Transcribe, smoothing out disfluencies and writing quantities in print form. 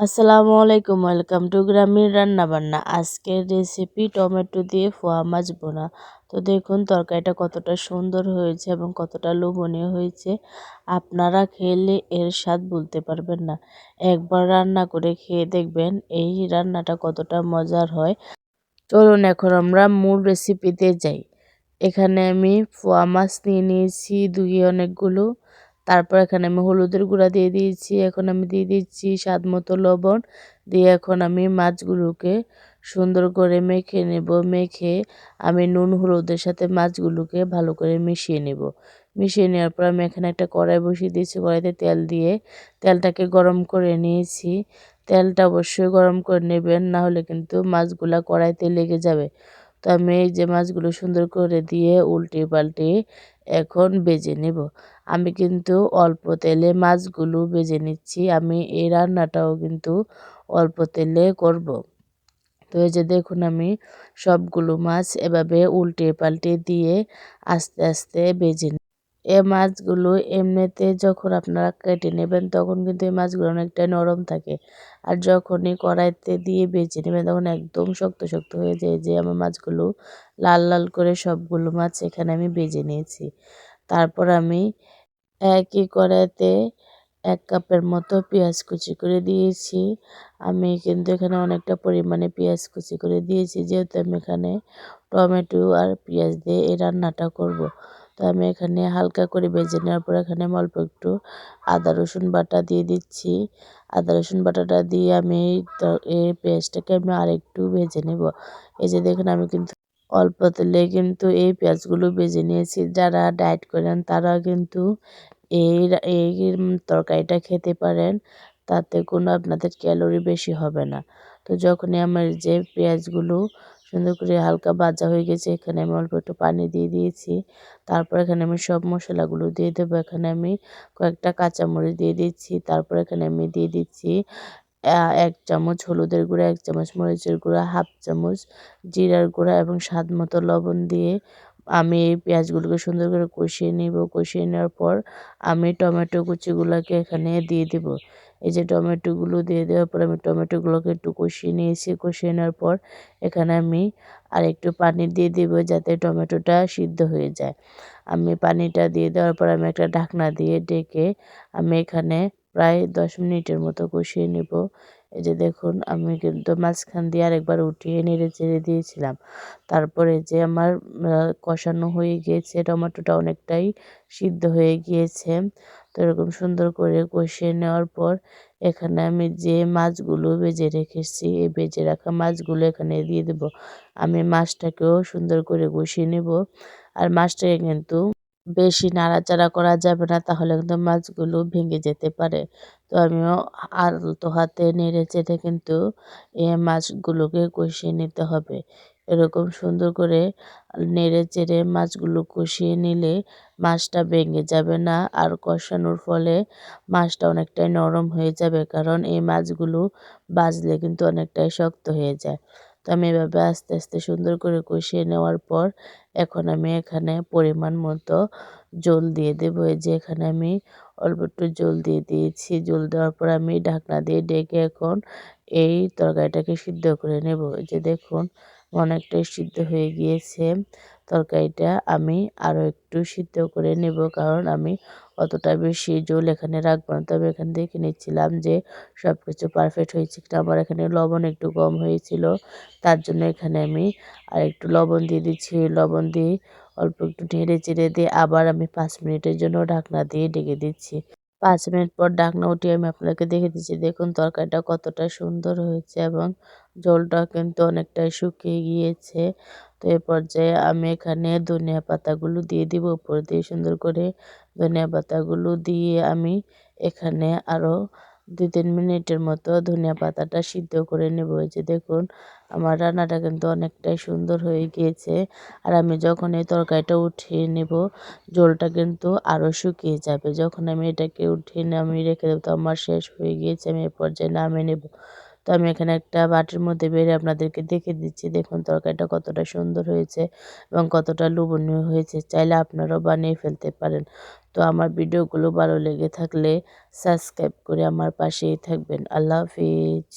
আসসালামু আলাইকুম, welcome to গ্রামীণ রান্নাবান্না। আজকের রেসিপি টমেটো দিয়ে পোয়া মাছ বোনা। তো দেখুন তরকারিটা কতটা সুন্দর হয়েছে এবং কতটা লোভনীয় হয়েছে। আপনারা খেলে এর স্বাদ বলতে পারবেন না। একবার রান্না করে খেয়ে দেখবেন এই রান্নাটা কতটা মজার হয়। চলুন এখন আমরা মূল রেসিপিতে যাই। এখানে আমি পোয়া মাছ নিয়ে নিয়েছি ধুয়ে অনেকগুলো। তারপর এখানে আমি হলুদের গুঁড়া দিয়ে দিয়েছি। এখন আমি দিয়ে দিচ্ছি স্বাদ মতো লবণ। দিয়ে এখন আমি মাছগুলোকে সুন্দর করে মেখে নেব। মেখে আমি নুন হলুদের সাথে মাছগুলোকে ভালো করে মিশিয়ে নেব। মিশিয়ে নেওয়ার পর আমি এখানে একটা কড়াই বসিয়ে দিয়েছি। কড়াইতে তেল দিয়ে তেলটাকে গরম করে নিয়েছি। তেলটা অবশ্যই গরম করে নেবেন, না হলে কিন্তু মাছগুলা কড়াইতে লেগে যাবে। তো আমি এই যে মাছগুলো সুন্দর করে দিয়ে উল্টে পাল্টে এখন ভেজে নেব। আমি কিন্তু অল্প তেলে মাছগুলো ভেজে নিচ্ছি। আমি এই রান্নাটাও কিন্তু অল্প তেলে করব। তো এই যে দেখুন আমি সবগুলো মাছ এভাবে উল্টে পাল্টে দিয়ে আস্তে আস্তে ভেজে নিই। এই মাছগুলো এমনিতে যখন আপনারা কেটে নেবেন তখন কিন্তু এই মাছগুলো অনেকটা নরম থাকে। আর যখনই কড়াইতে দিয়ে ভেজে নেবেন তখন একদম শক্ত শক্ত হয়ে যায়। যে আমার মাছগুলো লাল লাল করে সবগুলো মাছ এখানে আমি ভেজে নিয়েছি। তারপর আমি একই কড়াইতে ১ কাপের মতো পেঁয়াজ কুচি করে দিয়েছি। আমি কিন্তু এখানে অনেকটা পরিমাণে পেঁয়াজ কুচি করে দিয়েছি, যেহেতু আমি এখানে টমেটো আর পেঁয়াজ দিয়ে এই রান্নাটা করব। তো আমি এখানে হালকা করে ভেজে নেওয়ার পর এখানে আমি অল্প একটু আদা রসুন বাটা দিয়ে দিচ্ছি। আদা রসুন বাটাটা দিয়ে আমি এই পেঁয়াজটাকে আমি আরেকটু ভেজে নেব। এই যে দেখুন আমি কিন্তু অল্প তেলে কিন্তু এই পেঁয়াজগুলো ভেজে নিয়েছি। যারা ডায়েট করেন তারা কিন্তু এই তরকারিটা খেতে পারেন। তাতে কোনো আপনাদের ক্যালোরি বেশি হবে না। তো যখনই আমার যে পেঁয়াজগুলো সুন্দর করে হালকা ভাজা হয়ে গেছে, এখানে আমি অল্প একটু পানি দিয়ে দিয়েছি। তারপর এখানে আমি সব মশলাগুলো দিয়ে দেবো। এখানে আমি কয়েকটা কাঁচামরিচ দিয়ে দিচ্ছি। তারপর এখানে আমি দিয়ে দিচ্ছি ১ চামচ হলুদের গুঁড়া, ১ চামচ মরিচের গুঁড়া, 1/2 চামচ জিরার গুঁড়া এবং স্বাদ মতো লবণ দিয়ে আমি এই পেঁয়াজগুলোকে সুন্দর করে কষিয়ে নিব। কষিয়ে নেওয়ার পর আমি টমেটো কুচিগুলোকে এখানে দিয়ে দিব। এই যে টমেটোগুলো দিয়ে দেওয়ার পর আমি টমেটোগুলোকে একটু কষিয়ে নিয়েছি। কষিয়ে নেওয়ার পর এখানে আমি আরেকটু পানি দিয়ে দিব যাতে টমেটোটা সিদ্ধ হয়ে যায়। আমি পানিটা দিয়ে দেওয়ার পর আমি একটা ঢাকনা দিয়ে ঢেকে আমি এখানে প্রায় ১০ মিনিটের মতো কষিয়ে নেব। এই যে দেখুন আমি কিন্তু মাঝখান দিয়ে আরেকবার উঠিয়ে নেড়ে চেড়ে দিয়েছিলাম। তারপরে যে আমার কষানো হয়ে গিয়েছে, টমেটোটা অনেকটাই সিদ্ধ হয়ে গিয়েছে। তো এরকম সুন্দর করে কষিয়ে নেওয়ার পর এখানে আমি যে মাছগুলো ভেজে রেখেছি, এই ভেজে রাখা মাছগুলো এখানে দিয়ে দেব। আমি মাছটাকেও সুন্দর করে কষিয়ে নেব। আর মাছটাকে কিন্তু বেশি নাড়াচাড়া করা যাবে না, তাহলে কিন্তু মাছগুলো ভেঙে যেতে পারে। তো আমিও আলতো হাতে নেড়ে চেড়ে কিন্তু মাছগুলোকে কষিয়ে নিতে হবে। এরকম সুন্দর করে নেড়ে চেড়ে মাছগুলো কষিয়ে নিলে মাছটা ভেঙে যাবে না। আর কষানোর ফলে মাছটা অনেকটাই নরম হয়ে যাবে, কারণ এই মাছগুলো ভাজলে কিন্তু অনেকটাই শক্ত হয়ে যায়। তো আমি এভাবে আস্তে আস্তে সুন্দর করে কষিয়ে নেওয়ার পর এখন আমি এখানে পরিমাণ মতো জল দিয়ে দেবো। এই যে এখানে আমি অল্প একটু জল দিয়ে দিয়েছি। জল দেওয়ার পর আমি ঢাকনা দিয়ে ঢেকে এখন এই তরকারিটাকে সিদ্ধ করে নেব। এই যে দেখুন অনেকটাই সিদ্ধ হয়ে গিয়েছে তরকারিটা। আমি আরও একটু সিদ্ধ করে নেব, কারণ আমি অতটা বেশি ঝোল এখানে রাখবো না। তবে এখান দেখে নিচ্ছিলাম যে সব কিছু পারফেক্ট হয়েছে কিনা। আমার এখানে লবণ একটু কম হয়েছিল, তার জন্য এখানে আমি আরেকটু লবণ দিয়ে দিচ্ছি। লবণ দিয়ে অল্প একটু নেড়ে চেড়ে দিয়ে আবার আমি ৫ মিনিটের জন্য ঢাকনা দিয়ে ঢেকে দিচ্ছি। ৫ মিনিট পর ঢাকনা উঠিয়ে আমি আপনাকে দেখে দিচ্ছি। দেখুন তরকারিটা কতটা সুন্দর হয়েছে এবং ঝোলটা কিন্তু অনেকটাই শুকিয়ে গিয়েছে। তো এ পর্যায়ে আমি এখানে ধনিয়া পাতাগুলো দিয়ে দিব। উপর দিয়ে সুন্দর করে ধনিয়া পাতাগুলো দিয়ে আমি এখানে আরও ২-৩ মিনিটের মতো ধনিয়া পাতাটা সিদ্ধ করে নেব। এই যে দেখুন আমার রান্নাটা কিন্তু অনেকটাই সুন্দর হয়ে গিয়েছে। আর আমি যখন এই তরকারিটা উঠিয়ে নেব, ঝোলটা কিন্তু আরও শুকিয়ে যাবে। যখন আমি এটাকে উঠিয়ে নামিয়ে রেখে দেবো, তো আমার শেষ হয়ে গিয়েছে। আমি এ পর্যায়ে নামিয়ে নেব। তো আমি এখানে একটা বাটির মধ্যে বেড়ে আপনাদেরকে দেখে দিচ্ছি। দেখুন তরকারিটা কতটা সুন্দর হয়েছে এবং কতটা লোভনীয় হয়েছে। চাইলে আপনারাও বানিয়ে ফেলতে পারেন। তো আমার ভিডিওগুলো ভালো লেগে থাকলে সাবস্ক্রাইব করে আমার পাশেই থাকবেন। আল্লাহ হাফিজ।